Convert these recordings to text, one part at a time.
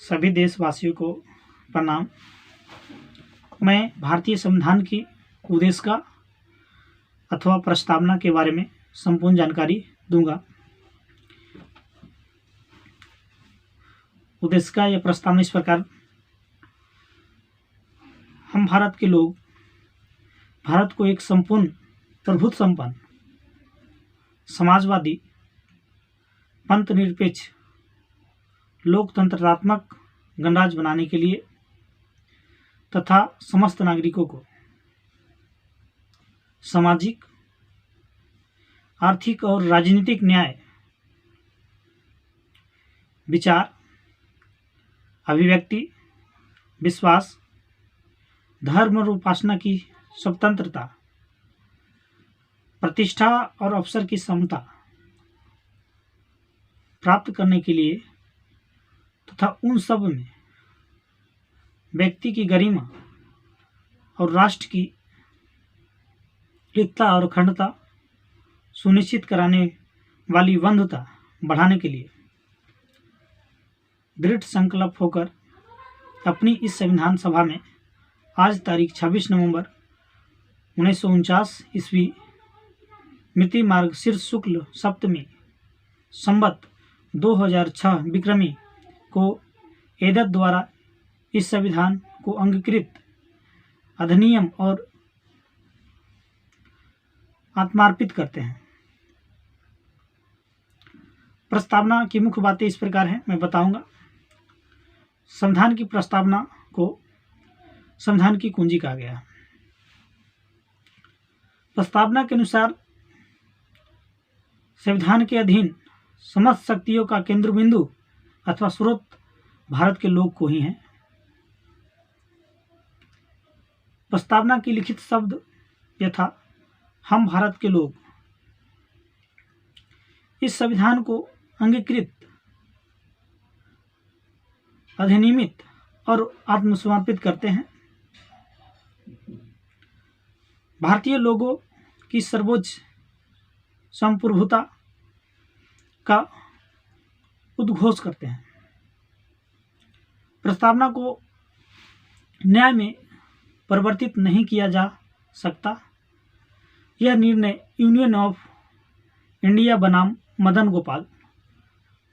सभी देशवासियों को प्रणाम। मैं भारतीय संविधान की उद्देशिका अथवा प्रस्तावना के बारे में संपूर्ण जानकारी दूंगा। उद्देशिका या प्रस्तावना इस प्रकार: हम भारत के लोग भारत को एक संपूर्ण प्रभुत्व संपन्न समाजवादी पंथ निरपेक्ष लोकतंत्रात्मक गणराज्य बनाने के लिए तथा समस्त नागरिकों को सामाजिक, आर्थिक और राजनीतिक न्याय, विचार, अभिव्यक्ति, विश्वास, धर्म और उपासना की स्वतंत्रता, प्रतिष्ठा और अवसर की समता प्राप्त करने के लिए तथा उन सब में व्यक्ति की गरिमा और राष्ट्र की एकता और अखंडता सुनिश्चित कराने वाली बंधुता बढ़ाने के लिए दृढ़ संकल्प होकर अपनी इस संविधान सभा में आज तारीख 26 नवंबर 1949 ईस्वी मिति मार्गशीर्ष शुक्ल सप्तमी संवत 2006 विक्रमी को एदत द्वारा इस संविधान को अंगीकृत अधिनियम और आत्मार्पित करते हैं। प्रस्तावना की मुख्य बातें इस प्रकार हैं, मैं बताऊंगा। संविधान की प्रस्तावना को संविधान की कुंजी कहा गया। प्रस्तावना के अनुसार संविधान के अधीन समस्त शक्तियों का केंद्र बिंदु अथवा स्रोत भारत के लोग को ही है। प्रस्तावना की लिखित शब्द यथा हम भारत के लोग इस संविधान को अंगीकृत, अधिनियमित और आत्मसमर्पित करते हैं। भारतीय लोगों की सर्वोच्च संप्रभुता का उद्घोष करते हैं। प्रस्तावना को न्याय में परिवर्तित नहीं किया जा सकता। यह निर्णय यूनियन ऑफ इंडिया बनाम मदन गोपाल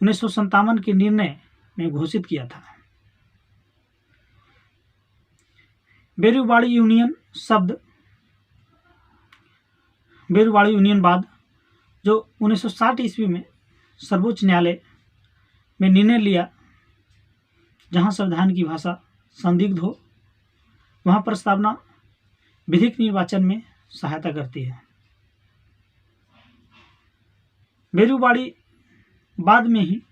1957 के निर्णय में घोषित किया था। बेरुवाड़ी यूनियन बाद जो 1960 ईस्वी में सर्वोच्च न्यायालय में निर्णय लिया, जहां संविधान की भाषा संदिग्ध हो, वहां प्रस्तावना विधिक निर्वाचन में सहायता करती है। बेरुवाड़ी बाद में ही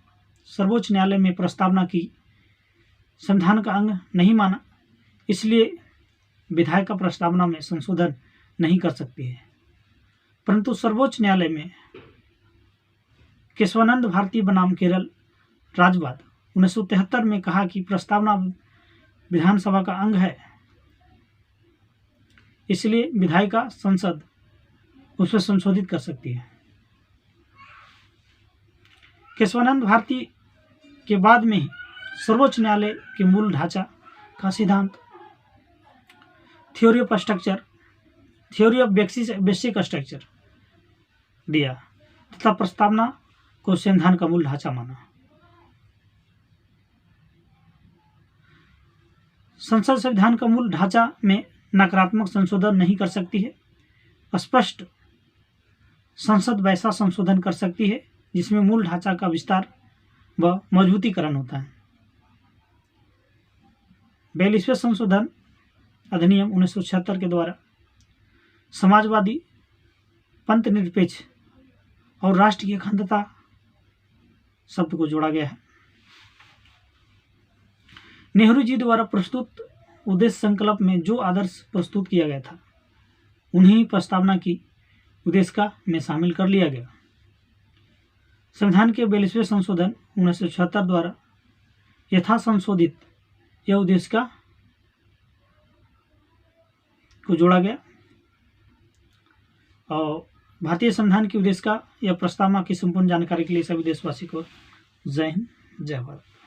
सर्वोच्च न्यायालय में प्रस्तावना की संविधान का अंग नहीं माना, इसलिए विधायिका प्रस्तावना में संशोधन नहीं कर सकती है। परंतु सर्वोच्च न्यायालय में केशवानंद भारती बनाम केरल राज्यवाद 1973 में कहा कि प्रस्तावना विधानसभा का अंग है, इसलिए विधायिका संसद उसे संशोधित कर सकती है। केशवानंद भारती के बाद में ही सर्वोच्च न्यायालय के मूल ढांचा का सिद्धांत थ्योरी ऑफ बेसिक स्ट्रक्चर दिया तथा प्रस्तावना को संविधान का मूल ढांचा माना। संसद संविधान का मूल ढांचा में नकारात्मक संशोधन नहीं कर सकती है। स्पष्ट संसद वैसा संशोधन कर सकती है जिसमें मूल ढांचा का विस्तार व मजबूतीकरण होता है। 42वें संशोधन अधिनियम 1976 के द्वारा समाजवादी पंथ निरपेक्ष और राष्ट्र की अखंडता शब्द को जोड़ा गया है। नेहरू जी द्वारा प्रस्तुत उद्देश्य संकल्प में जो आदर्श प्रस्तुत किया गया था, उन्हीं प्रस्तावना की उद्देशिका में शामिल कर लिया गया। संविधान के 42वें संशोधन 1976 द्वारा यथा संशोधित यह उद्देशिका को जोड़ा गया और भारतीय संविधान की उद्देशिका या प्रस्तावना की संपूर्ण जानकारी के लिए सभी देशवासी को जय हिंद, जय भारत।